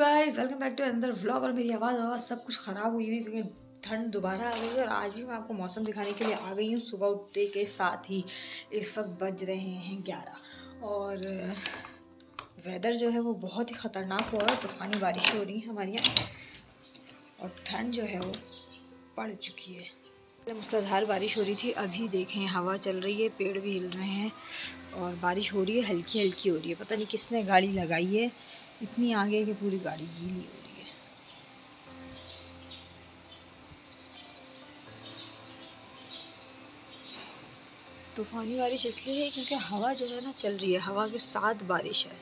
Guys, welcome back to another vlog. और मेरी आवाज़ सब कुछ ख़राब हुई हुई क्योंकि ठंड दोबारा आ गई है। और आज भी मैं आपको मौसम दिखाने के लिए आ गई हूँ सुबह उठते के साथ ही। इस वक्त बज रहे हैं 11 और वेदर जो है वो बहुत ही ख़तरनाक हो रहा है। तूफ़ानी बारिश हो रही है हमारे यहाँ और ठंड जो है वो पड़ चुकी है। मूसलाधार बारिश हो रही थी, अभी देखें हवा चल रही है, पेड़ भी हिल रहे हैं और बारिश हो रही है, हल्की हल्की हो रही है। पता नहीं किसने गाड़ी लगाई है इतनी आगे कि पूरी गाड़ी गीली हो रही है। तूफ़ानी बारिश इसलिए है क्योंकि हवा जो है ना चल रही है, हवा के साथ बारिश है।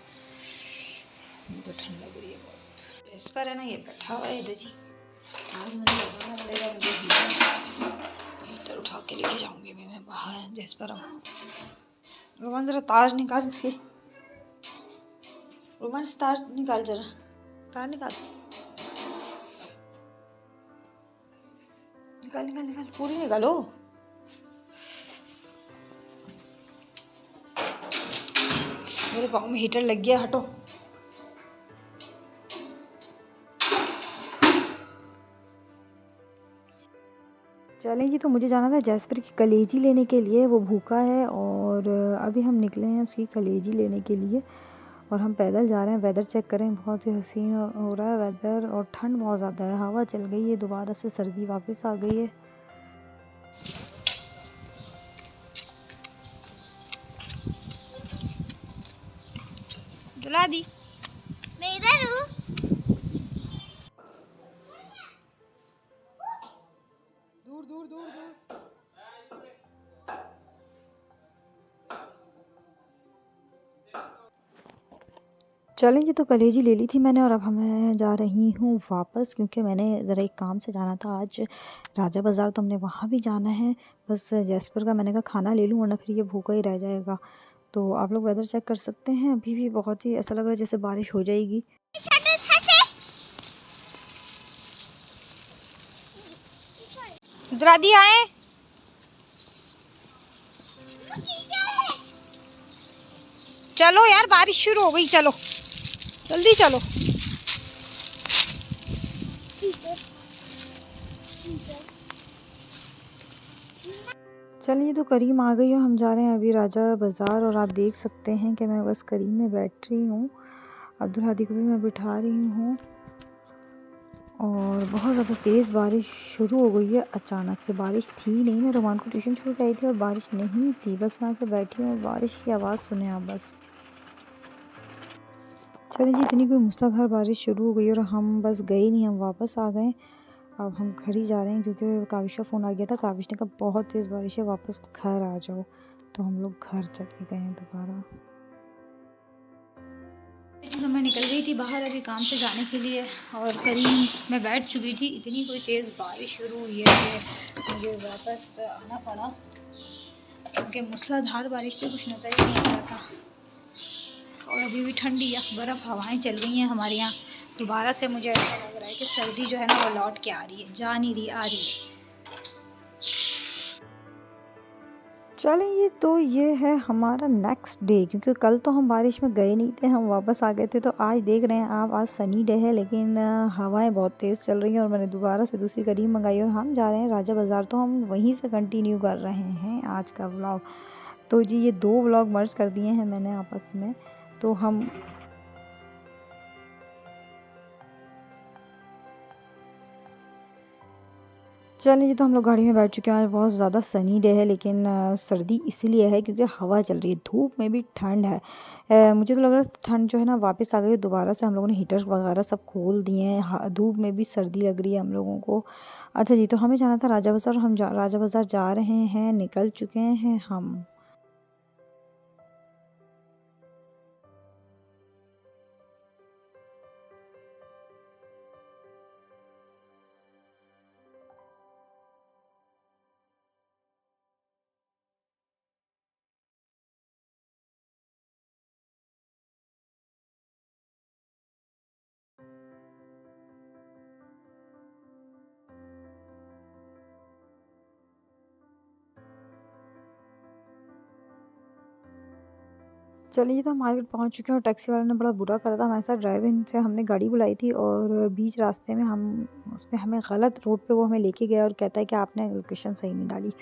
मुझे ठंड लग रही है बहुत। इस पर है ना ये बैठा हुआ है इधर जी। आज मुझे लगाना पड़ेगा, मुझे हीटर उठा के लेके जाऊंगी मैं बाहर। जिस पर रोमान ज़रा तार निकाल इसके, रोमान से तार निकाल, ज़रा तार निकाल, निकाल निकाल निकाल, पूरी निकालो। मेरे पाँव में हीटर लग गया, हटो। चलें जी, तो मुझे जाना था जैस्पर की कलेजी लेने के लिए। वो भूखा है और अभी हम निकले हैं उसकी कलेजी लेने के लिए और हम पैदल जा रहे हैं। वेदर चेक करें, बहुत ही हसीन हो रहा है वेदर और ठंड बहुत ज़्यादा है। हवा चल गई है, दोबारा से सर्दी वापस आ गई है। दुला दी, मैं इधर हूँ। दूर दूर दूर दूर। चलें जी, तो कलेजी ले ली थी मैंने और अब मैं जा रही हूँ वापस क्योंकि मैंने ज़रा एक काम से जाना था आज राजा बाज़ार, तो हमने वहाँ भी जाना है। बस जैस्पर का मैंने कहा खाना ले लूँ वरना फिर ये भूखा ही रह जाएगा। तो आप लोग वेदर चेक कर सकते हैं, अभी भी बहुत ही ऐसा लग रहा है जैसे बारिश हो जाएगी। दादी आए, चलो यार बारिश शुरू हो गई, चलो जल्दी चलो। चलिए, तो करीम आ गई है, हम जा रहे हैं अभी राजा बाज़ार। और आप देख सकते हैं कि मैं बस करीम में बैठ रही हूँ, अब्दुल हादी को भी मैं बिठा रही हूँ और बहुत ज़्यादा तेज़ बारिश शुरू हो गई है। अचानक से बारिश थी नहीं, मैं रोमान को ट्यूशन छोड़ के आई थी और बारिश नहीं थी, बस मैं आके बैठी हूँ और बारिश की आवाज़ सुने आप बस। चलिए जी, इतनी कोई मूसलाधार बारिश शुरू हो गई और हम बस गए नहीं, हम वापस आ गए। अब हम घर ही जा रहे हैं क्योंकि काविश का फ़ोन आ गया था। काविश ने कहा बहुत तेज़ बारिश है, वापस घर आ जाओ, तो हम लोग घर चले गए हैं दोबारा। तो मैं निकल गई थी बाहर अभी काम से जाने के लिए और करीब मैं बैठ चुकी थी। इतनी कोई तेज़ बारिश शुरू हुई है कि मुझे वापस आना पड़ा क्योंकि मूसलाधार बारिश तो कुछ नज़र ही नहीं आ रहा था। और अभी भी ठंडी या बर्फ़ हवाएं चल रही हैं हमारे यहाँ। दोबारा से मुझे ऐसा लग रहा है कि सर्दी जो है ना वो लौट के आ रही है, जा नहीं रही, आ रही है। चलें, ये है हमारा नेक्स्ट डे क्योंकि कल तो हम बारिश में गए नहीं थे, हम वापस आ गए थे। तो आज देख रहे हैं आप, आज सनी डे है लेकिन हवाएं बहुत तेज़ चल रही हैं और मैंने दोबारा से दूसरी करीम मंगाई और हम जा रहे हैं राजा बाज़ार। तो हम वहीं से कंटिन्यू कर रहे हैं आज का व्लॉग। तो जी, ये 2 व्लॉग मर्ज कर दिए हैं मैंने आपस में। तो हम चलिए जी, तो हम लोग गाड़ी में बैठ चुके हैं। आज बहुत ज़्यादा सनी डे है लेकिन सर्दी इसलिए है क्योंकि हवा चल रही है, धूप में भी ठंड है। मुझे तो लग रहा है ठंड जो है ना वापस आ गई है दोबारा से। हम लोगों ने हीटर वगैरह सब खोल दिए हैं, धूप में भी सर्दी लग रही है हम लोगों को। अच्छा जी, तो हमें जाना था राजा बाज़ार, हम राजा बाज़ार जा रहे हैं, निकल चुके हैं हम। चलिए, तो हम मार्केट पहुँच चुके हैं और टैक्सी वाले ने बड़ा बुरा करा था हमारे साथ। ड्राइविंग से हमने गाड़ी बुलाई थी और बीच रास्ते में हम उसने हमें गलत रोड पे वो हमें लेके गया और कहता है कि आपने लोकेशन सही नहीं डाली।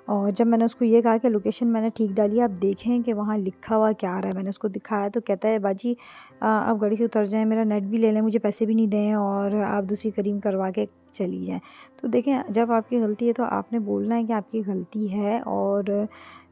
और जब मैंने उसको ये कहा कि लोकेशन मैंने ठीक डाली है, आप देखें कि वहाँ लिखा हुआ क्या आ रहा है। मैंने उसको दिखाया तो कहता है, बाजी आप गाड़ी से उतर जाएँ, मेरा नेट भी ले लें, मुझे पैसे भी नहीं दें और आप दूसरी करीम करवा के चली जाएँ। तो देखें, जब आपकी गलती है तो आपने बोलना है कि आपकी गलती है, और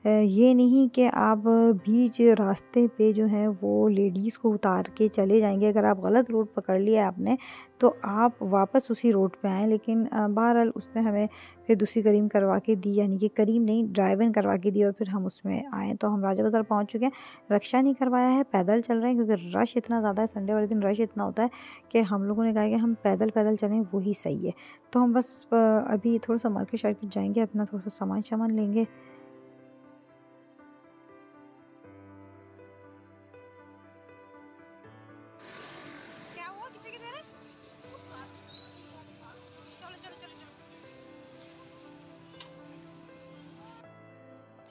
ये नहीं कि आप बीच रास्ते पे जो है वो लेडीज़ को उतार के चले जाएंगे। अगर आप गलत रोड पकड़ लिया आपने तो आप वापस उसी रोड पे आएँ। लेकिन बहरहाल उसने हमें फिर दूसरी करीम करवा के दी, यानी कि करीम नहीं, ड्राइविंग करवा के दी, और फिर हम उसमें आए। तो हम राजा बाज़ार पहुँच चुके हैं। रक्षा नहीं करवाया है, पैदल चल रहे हैं क्योंकि रश इतना ज़्यादा है। संडे वाले दिन रश इतना होता है कि हम लोगों ने कहा कि हम पैदल पैदल चलें, वही सही है। तो हम बस अभी थोड़ा सा मार्केट शार्केट जाएंगे, अपना थोड़ा सा सामान शामान लेंगे। क्या हुआ, कितने की दे रहे? चलो चलो चलो चलो।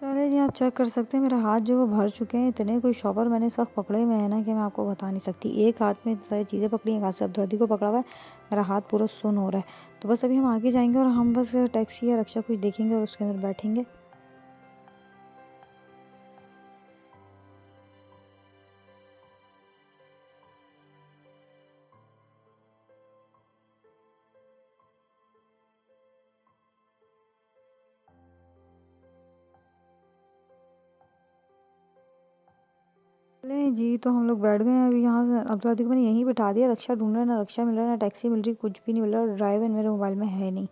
चलिए जी, आप चेक कर सकते हैं मेरे हाथ जो वो भर चुके हैं। इतने कोई शॉपर मैंने इस वक्त पकड़े हुए हैं ना कि मैं आपको बता नहीं सकती। एक हाथ में इतनी सारी चीज़ें पकड़ी, एक हाथ से अब्दुल को पकड़ा हुआ है, मेरा हाथ पूरा सुन्न हो रहा है। तो बस अभी हम आगे जाएंगे और हम बस टैक्सी या रिक्शा कुछ देखेंगे और उसके अंदर बैठेंगे। चले जी, तो हम लोग बैठ गए हैं अभी। यहाँ से अब्दुल को मैंने यहीं बिठा दिया। रिक्शा ढूंढ रहे, ना रिक्शा मिल रहा है, ना टैक्सी मिल रही, कुछ भी नहीं मिल रहा, और ड्राइवर मेरे मोबाइल में है नहीं।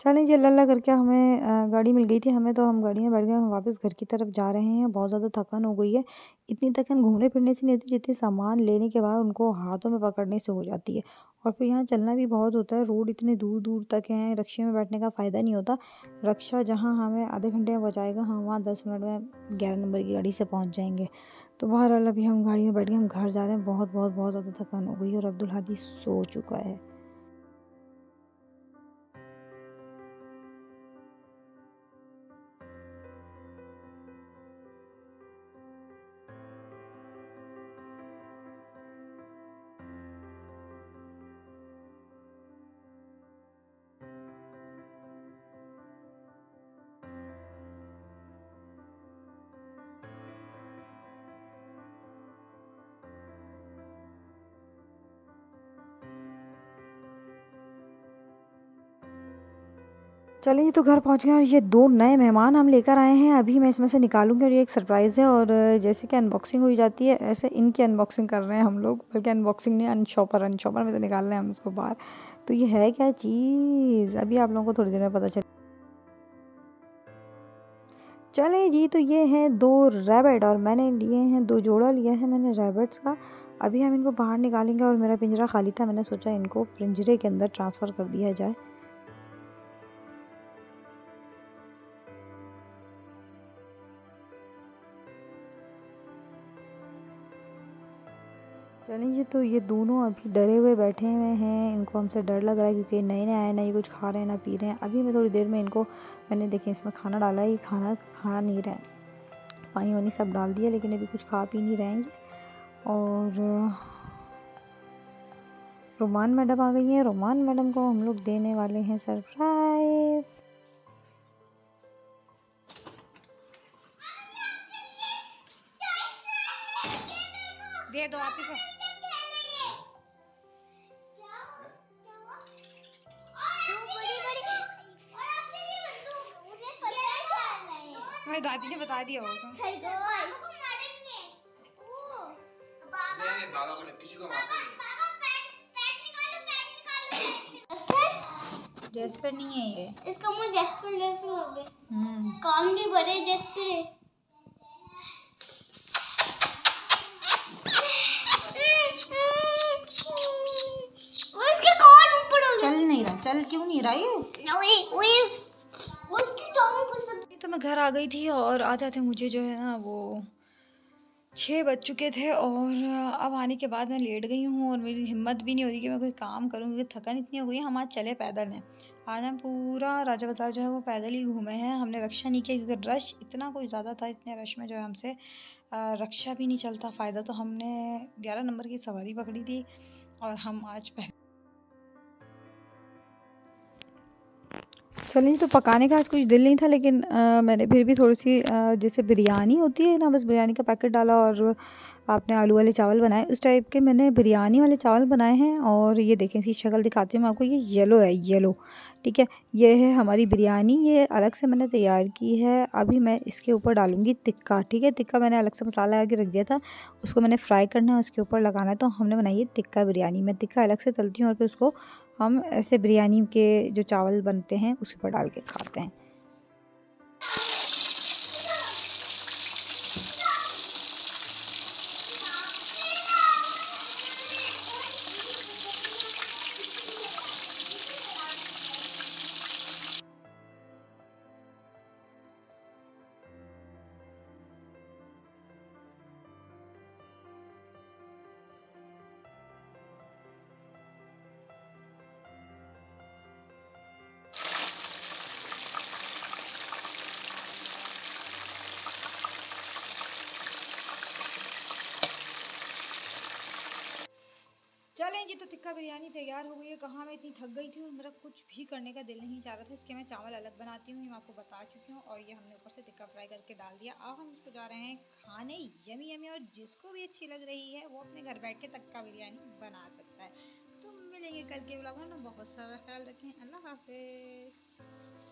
चलें जी, अल्लाह अल्लाह करके हमें गाड़ी मिल गई थी हमें, तो हम गाड़ी में बैठ गए। हम वापस घर की तरफ जा रहे हैं। बहुत ज़्यादा थकान हो गई है। इतनी थकान घूमने फिरने से नहीं होती जितनी सामान लेने के बाद उनको हाथों में पकड़ने से हो जाती है। और फिर यहाँ चलना भी बहुत होता है, रोड इतने दूर दूर तक हैं, रिक्शे में बैठने का फ़ायदा नहीं होता। रिक्शा जहाँ हमें आधे घंटे में पहुँचाएगा, हम वहाँ 10 मिनट में 11 नंबर की गाड़ी से पहुँच जाएंगे। तो बहरहाल अभी हम गाड़ी में बैठ के हम घर जा रहे हैं। बहुत बहुत बहुत ज़्यादा थकान हो गई है और अब्दुल हादी सो चुका है। चलिए, तो घर पहुँच गए और ये 2 नए मेहमान हम लेकर आए हैं। अभी मैं इसमें से निकालूँगी और ये एक सरप्राइज़ है। और जैसे कि अनबॉक्सिंग हुई जाती है, ऐसे इनकी अनबॉक्सिंग कर रहे हैं हम लोग। बल्कि अनबॉक्सिंग नहीं, अनशॉपर में से निकाल रहे हैं हम इसको बाहर। तो ये है क्या चीज़, अभी आप लोगों को थोड़ी देर में पता चल। चलें जी, तो ये हैं 2 रैबिट और मैंने लिए हैं 2 जोड़ा लिया है मैंने रैबिट्स का। अभी हम इनको बाहर निकालेंगे और मेरा पिंजरा खाली था, मैंने सोचा इनको पिंजरे के अंदर ट्रांसफ़र कर दिया जाए। चलिए जी, तो ये दोनों अभी डरे हुए बैठे हुए हैं। इनको हमसे डर लग रहा है क्योंकि नए नए आए हैं, ना ये कुछ खा रहे हैं ना पी रहे हैं। अभी मैं थोड़ी देर में इनको, मैंने देखें इसमें खाना डाला है, ये खाना खा नहीं रहे हैं। पानी वानी सब डाल दिया लेकिन अभी कुछ खा पी नहीं रहे हैं ये। और रोमान मैडम आ गई हैं। रोमान मैडम को हम लोग देने वाले हैं सरप्राइज़। दे दो आप ही को। मेरी दादी ने बता दिया हो तो। जैस्पर नहीं है ये, इसका मुंह जैस्पर जैसे हो गया। कान भी बड़े जैस्पर है। वो इसके कान ऊपर हो गए। चल नहीं रहा, चल क्यों नहीं रहा ये? वो इसकी टांग घुस। तो मैं घर आ गई थी और आते आते मुझे जो है ना वो 6 बज चुके थे। और अब आने के बाद मैं लेट गई हूँ और मेरी हिम्मत भी नहीं हो रही कि मैं कोई काम करूँ क्योंकि थकान इतनी हो गई है। हम आज चले पैदल हैं, आज हम पूरा राजा बाज़ार जो है वो पैदल ही घूमे हैं। हमने रक्षा नहीं किया क्योंकि रश इतना कोई ज़्यादा था। इतने रश में जो है हमसे रक्षा भी नहीं चलता फ़ायदा, तो हमने 11 नंबर की सवारी पकड़ी थी और हम आज चलिए। तो पकाने का आज कुछ दिल नहीं था, लेकिन मैंने फिर भी थोड़ी सी जैसे बिरयानी होती है ना, बस बिरयानी का पैकेट डाला और आपने आलू वाले चावल बनाए, उस टाइप के मैंने बिरयानी वाले चावल बनाए हैं। और ये देखें, इसकी शक्ल दिखाती हूँ मैं आपको, ये येलो है, येलो। ठीक है, ये है हमारी बिरयानी, ये अलग से मैंने तैयार की है। अभी मैं इसके ऊपर डालूँगी टिक्का। ठीक है, टिक्का मैंने अलग से मसाला लगा के रख दिया था, उसको मैंने फ्राई करना है, उसके ऊपर लगाना है। तो हमने बनाई है टिक्का बिरयानी। मैं टिक्का अलग से तलती हूँ और फिर उसको हम ऐसे बिरयानी के जो चावल बनते हैं उसके ऊपर डाल के खाते हैं। चलें जी, तो टिक्का बिरयानी तैयार हो गई है। कहाँ मैं इतनी थक गई थी और मेरा कुछ भी करने का दिल नहीं चाह रहा था। इसके मैं चावल अलग बनाती हूँ, ये मैं आपको बता चुकी हूँ। और ये हमने ऊपर से टिक्का फ्राई करके डाल दिया। अब हम इसको जा रहे हैं खाने, यमी यमी। और जिसको भी अच्छी लग रही है वो अपने घर बैठ के टिक्का बिरयानी बना सकता है। तो मिलेंगे कल के व्लॉग में ना। बहुत सारा ख्याल रखें। अल्लाह हाफिज़।